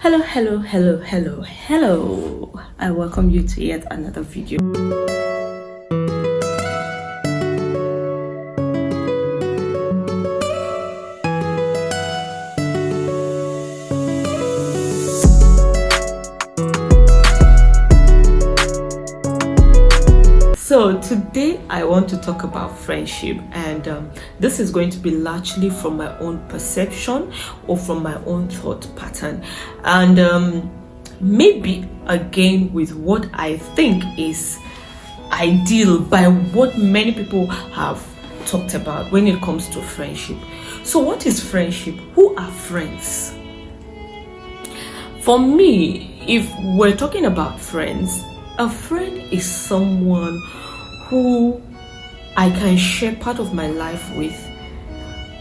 Hello. I welcome you to yet another video. So today I want to talk about friendship, and this is going to be largely from my own perception or from my own thought pattern, and maybe again with what I think is ideal by what many people have talked about when it comes to friendship. So what is friendship? Who are friends? For me, if we're talking about friends, a friend is someone who I can share part of my life with.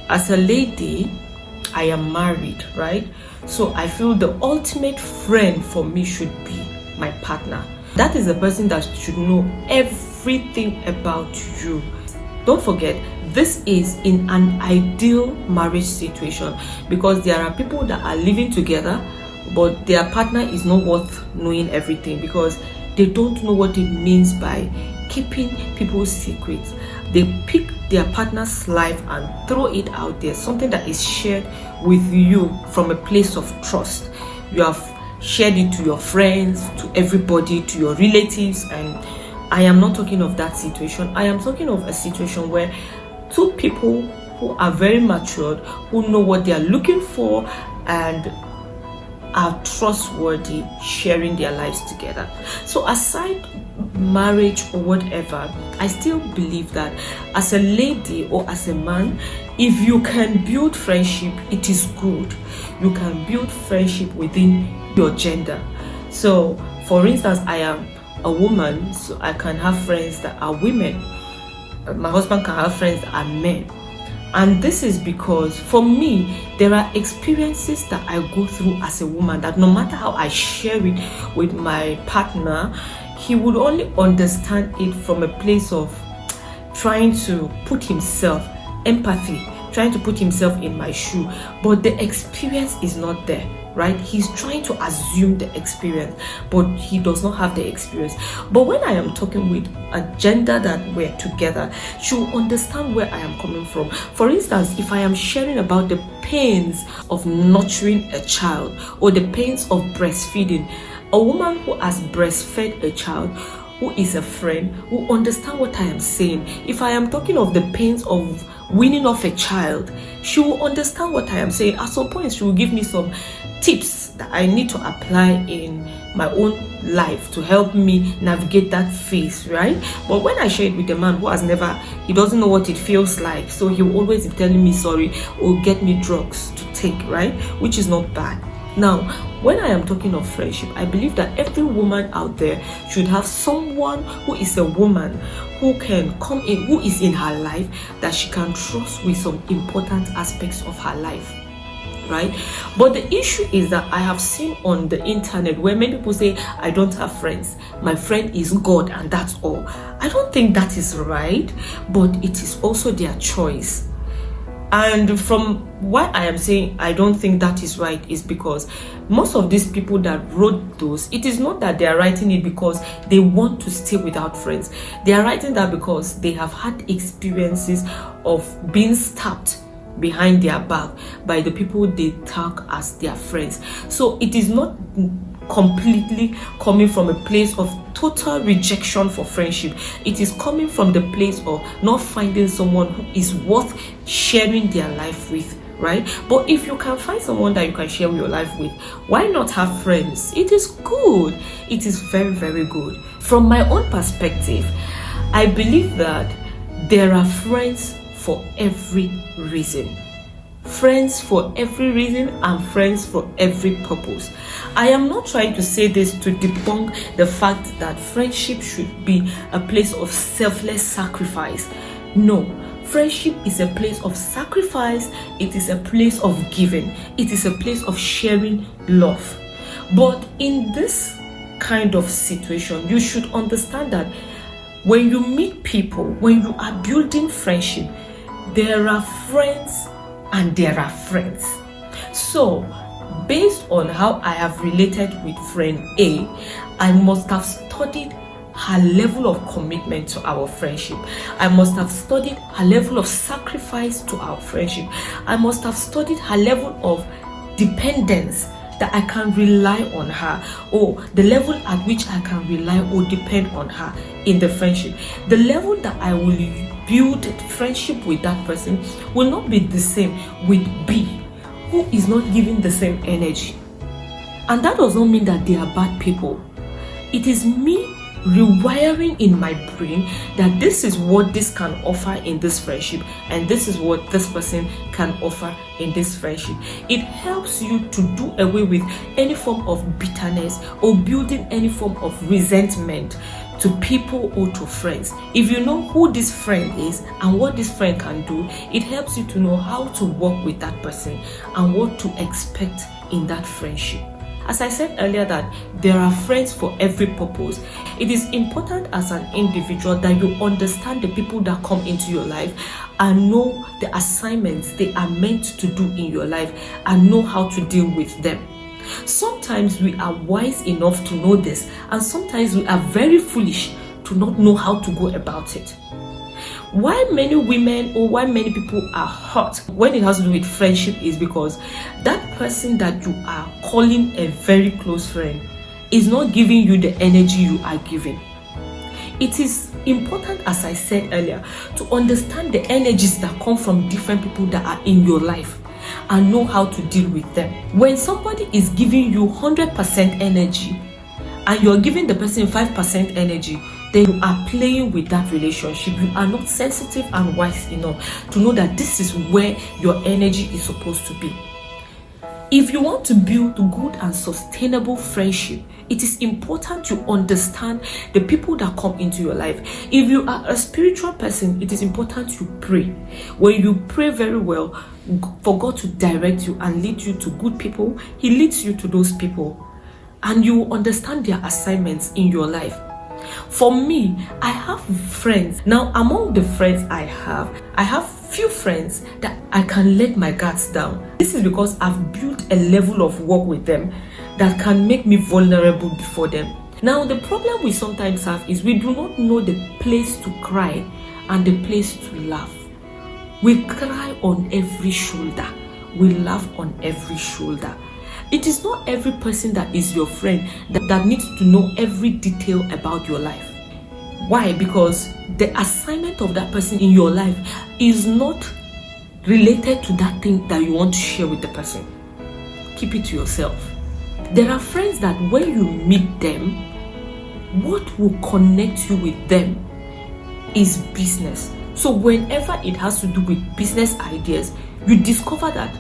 As a lady, I am married, right? So I feel the ultimate friend for me should be my partner. That is the person that should know everything about you. Don't forget, this is in an ideal marriage situation, because there are people that are living together, but their partner is not worth knowing everything because they don't know what it means by keeping people's secrets. They pick their partner's life and throw it out there, something that is shared with you from a place of trust. You have shared it to your friends, to everybody, to your relatives, and I am not talking of that situation. I am talking of a situation where two people who are very matured, who know what they are looking for and are trustworthy, sharing their lives together. So aside marriage or whatever, I still believe that as a lady or as a man, if you can build friendship, it is good. You can build friendship within your gender. So for instance, I am a woman, so I can have friends that are women. My husband can have friends that are men. And this is because for me, there are experiences that I go through as a woman that no matter how I share it with my partner, he would only understand it from a place of trying to put himself, empathy, trying to put himself in my shoe. But the experience is not there, right? He's trying to assume the experience, but he does not have the experience. But when I am talking with a gender that we're together, she will understand where I am coming from. For instance, if I am sharing about the pains of nurturing a child or the pains of breastfeeding, a woman who has breastfed a child, who is a friend, will understand what I am saying. If I am talking of the pains of weaning off a child, she will understand what I am saying. At some point, she will give me some tips that I need to apply in my own life to help me navigate that phase, right? But when I share it with a man who has never, he doesn't know what it feels like, so he will always be telling me sorry or get me drugs to take, right? Which is not bad. Now, when I am talking of friendship, I believe that every woman out there should have someone who is a woman who can come in, who is in her life, that she can trust with some important aspects of her life, right? But the issue is that I have seen on the internet where many people say, I don't have friends, my friend is God and that's all. I don't think that is right, but it is also their choice. And from why I am saying I don't think that is right is because most of these people that wrote those, it is not that they are writing it because they want to stay without friends. They are writing that because they have had experiences of being stabbed behind their back by the people they tag as their friends. So it is not completely coming from a place of total rejection for friendship. It is coming from the place of not finding someone who is worth sharing their life with, right? But if you can find someone that you can share your life with, why not have friends? It is good. It is very, very good. From my own perspective, I believe that there are friends for every reason. Friends for every reason and friends for every purpose. I am not trying to say this to debunk the fact that friendship should be a place of selfless sacrifice. No, friendship is a place of sacrifice. It is a place of giving. It is a place of sharing love. But in this kind of situation, you should understand that when you meet people, when you are building friendship, there are friends and there are friends. So based on how I have related with friend A, I must have studied her level of commitment to our friendship. I must have studied her level of sacrifice to our friendship. I must have studied her level of dependence, that I can rely on her, or the level at which I can rely or depend on her in the friendship. The level that I will build friendship with that person will not be the same with B, who is not giving the same energy. And that does not mean that they are bad people. It is me rewiring in my brain that this is what this can offer in this friendship, and this is what this person can offer in this friendship. It helps you to do away with any form of bitterness or building any form of resentment to people or to friends. If you know who this friend is and what this friend can do, it helps you to know how to work with that person and what to expect in that friendship. As I said earlier, that there are friends for every purpose. It is important as an individual that you understand the people that come into your life and know the assignments they are meant to do in your life and know how to deal with them. Sometimes we are wise enough to know this, and sometimes we are very foolish to not know how to go about it. Why many women or why many people are hurt when it has to do with friendship is because that person that you are calling a very close friend is not giving you the energy you are giving. It is important, as I said earlier, to understand the energies that come from different people that are in your life and know how to deal with them. When somebody is giving you 100% energy and you're giving the person 5% energy, then you are playing with that relationship. You are not sensitive and wise enough to know that this is where your energy is supposed to be. If you want to build good and sustainable friendship, it is important you understand the people that come into your life. If you are a spiritual person, it is important you pray. When you pray very well for God to direct you and lead you to good people, He leads you to those people, and you understand their assignments in your life. For me, I have friends. Now, among the friends I have few friends that I can let my guards down. This is because I've built a level of work with them that can make me vulnerable before them. Now, the problem we sometimes have is we do not know the place to cry and the place to laugh. We cry on every shoulder. We laugh on every shoulder. It is not every person that is your friend that needs to know every detail about your life. Why? Because the assignment of that person in your life is not related to that thing that you want to share with the person. Keep it to yourself. There are friends that when you meet them, what will connect you with them is business. So whenever it has to do with business ideas, you discover that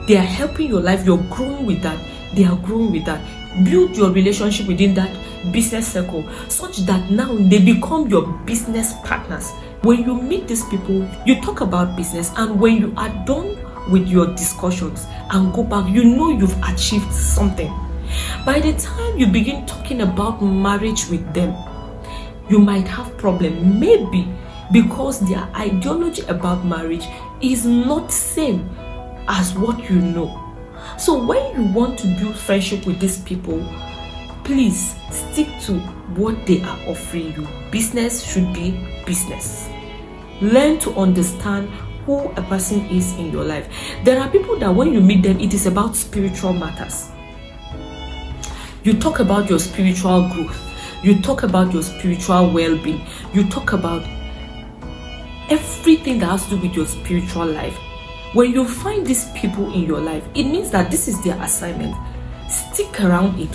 they are helping your life, you're growing with that, they are growing with that. Build your relationship within that business circle such that now they become your business partners. When you meet these people, you talk about business, and when you are done with your discussions and go back, you know you've achieved something. By the time you begin talking about marriage with them, you might have problem, maybe because their ideology about marriage is not same as what you know. So when you want to build friendship with these people, please stick to what they are offering you. Business should be business. Learn to understand who a person is in your life. There are people that when you meet them, it is about spiritual matters. You talk about your spiritual growth. You talk about your spiritual well-being. You talk about everything that has to do with your spiritual life. When you find these people in your life, it means that this is their assignment. Stick around it.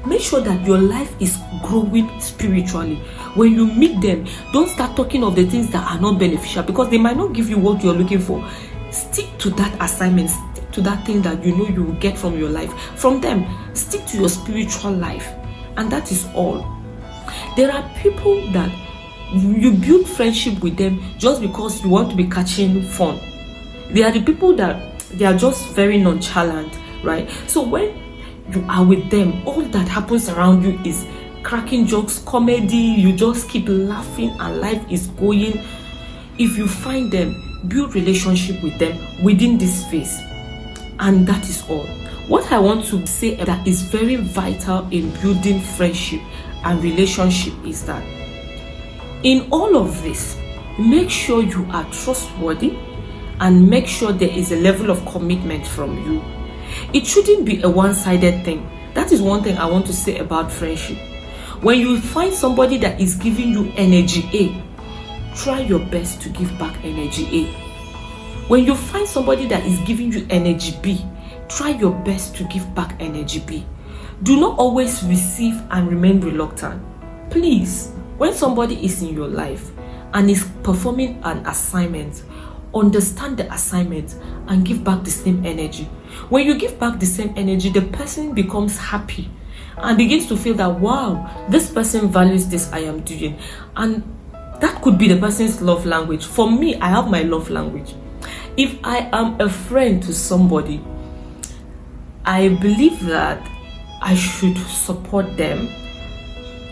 Make sure that your life is growing spiritually. When you meet them, don't start talking of the things that are not beneficial, because they might not give you what you're looking for. Stick to that assignment. Stick to that thing that you know you will get from your life. From them, stick to your spiritual life. And that is all. There are people that you build friendship with them just because you want to be catching fun. They are the people that they are just very nonchalant, right? So when you are with them, all that happens around you is cracking jokes, comedy. You just keep laughing and life is going. If you find them, build relationship with them within this phase, and that is all. What I want to say that is very vital in building friendship and relationship is that in all of this, make sure you are trustworthy and make sure there is a level of commitment from you. It shouldn't be a one-sided thing. That is one thing I want to say about friendship. When you find somebody that is giving you energy A, try your best to give back energy A. When you find somebody that is giving you energy B, try your best to give back energy B. Do not always receive and remain reluctant. Please, when somebody is in your life and is performing an assignment, understand the assignment and give back the same energy. When you give back the same energy, the person becomes happy and begins to feel that, wow, this person values this I am doing. And that could be the person's love language. For me, I have my love language. If I am a friend to somebody, I believe that I should support them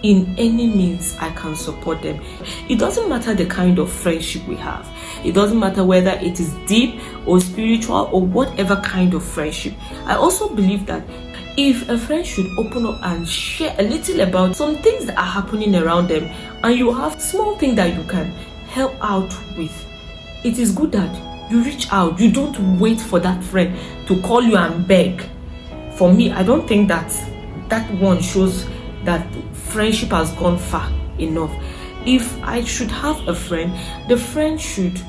in any means I can support them. It doesn't matter the kind of friendship we have. It doesn't matter whether it is deep or spiritual or whatever kind of friendship. I also believe that if a friend should open up and share a little about some things that are happening around them, and you have small things that you can help out with, it is good that you reach out. You don't wait for that friend to call you and beg. For me, I don't think that one shows that friendship has gone far enough. If I should have a friend, the friend should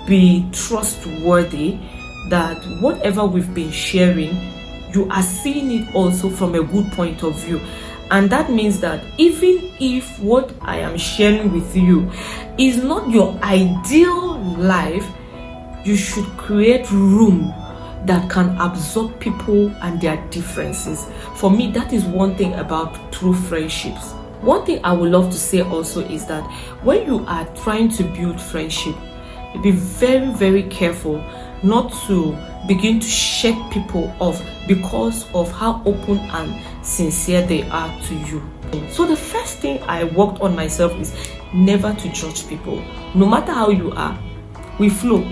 be trustworthy, that whatever we've been sharing, you are seeing it also from a good point of view. And that means that even if what I am sharing with you is not your ideal life, you should create room that can absorb people and their differences. For me, that is one thing about true friendships. One thing I would love to say also is that when you are trying to build friendship, be very, very careful not to begin to shake people off because of how open and sincere they are to you. So the first thing I worked on myself is never to judge people. No matter how you are, we flow.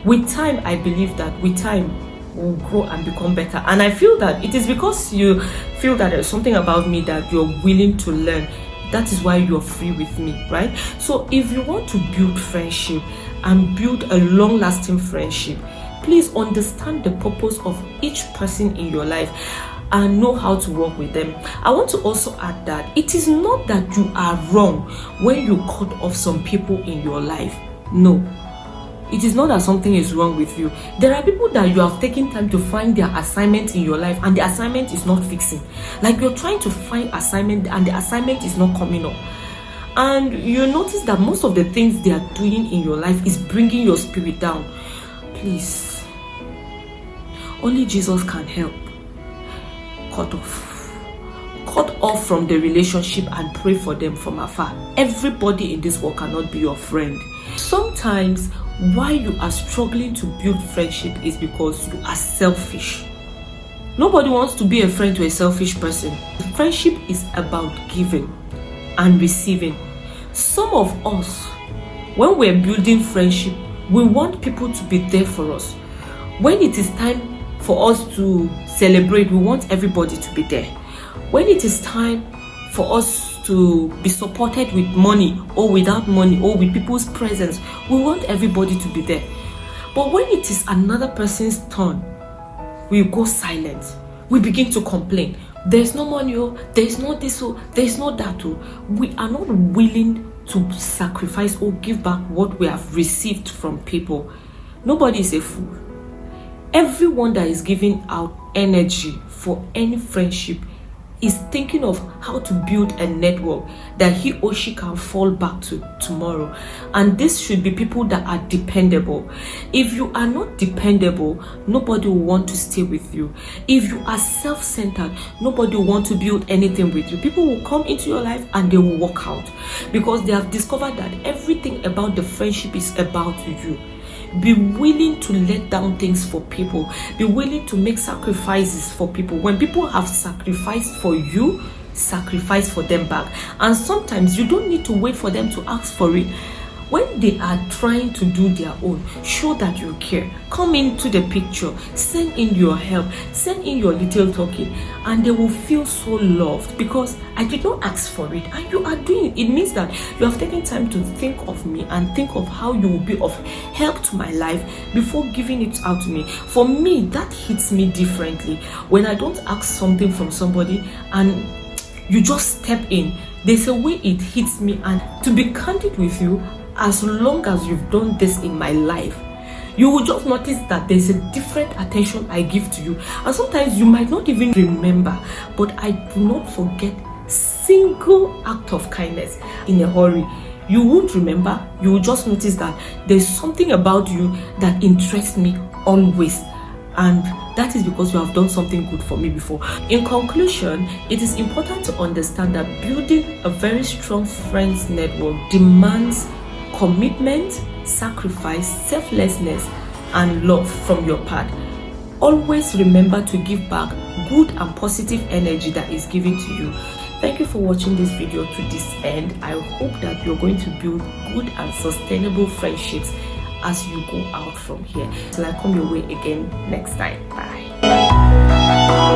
With time, I believe that with time, we'll grow and become better. And I feel that it is because you feel that there's something about me that you're willing to learn. That is why you're free with me, right? So if you want to build friendship and build a long-lasting friendship, please understand the purpose of each person in your life and know how to work with them. I want to also add that it is not that you are wrong when you cut off some people in your life. No. It is not that something is wrong with you. There are people that you have taken time to find their assignment in your life and the assignment is not fixing. Like you're trying to find assignment and the assignment is not coming up. And you notice that most of the things they are doing in your life is bringing your spirit down. Please. Only Jesus can help. Cut off from the relationship and pray for them from afar. Everybody in this world cannot be your friend. Sometimes why you are struggling to build friendship is because you are selfish. Nobody wants to be a friend to a selfish person. Friendship is about giving and receiving. Some of us, when we're building friendship, we want people to be there for us. When it is time for us to celebrate, we want everybody to be there. When it is time for us to be supported with money or without money or with people's presence, we want everybody to be there. But when it is another person's turn, we go silent. We begin to complain. There's no money, there's no this, there's no that. We are not willing to sacrifice or give back what we have received from people. Nobody is a fool. Everyone that is giving out energy for any friendship is thinking of how to build a network that he or she can fall back to tomorrow. And this should be people that are dependable. If you are not dependable, nobody will want to stay with you. If you are self-centered, nobody will want to build anything with you. People will come into your life and they will walk out because they have discovered that everything about the friendship is about you. Be willing to let down things for people. Be willing to make sacrifices for people. When people have sacrificed for you, sacrifice for them back. And sometimes you don't need to wait for them to ask for it. When they are trying to do their own, show that you care. Come into the picture, send in your help, send in your little token, and they will feel so loved because I did not ask for it and you are doing it. It means that you have taken time to think of me and think of how you will be of help to my life before giving it out to me. For me, that hits me differently when I don't ask something from somebody and you just step in. There's a way it hits me, and to be candid with you, as long as you've done this in my life, you will just notice that there's a different attention I give to you. And sometimes you might not even remember, but I do not forget single act of kindness in a hurry. You won't remember, you will just notice that there's something about you that interests me always. And that is because you have done something good for me before. In conclusion, it is important to understand that building a very strong friends network demands commitment, sacrifice, selflessness, and love from your part. Always remember to give back good and positive energy that is given to you. Thank you for watching this video to this end. I hope that you're going to build good and sustainable friendships as you go out from here. Till I come your way again next time. Bye.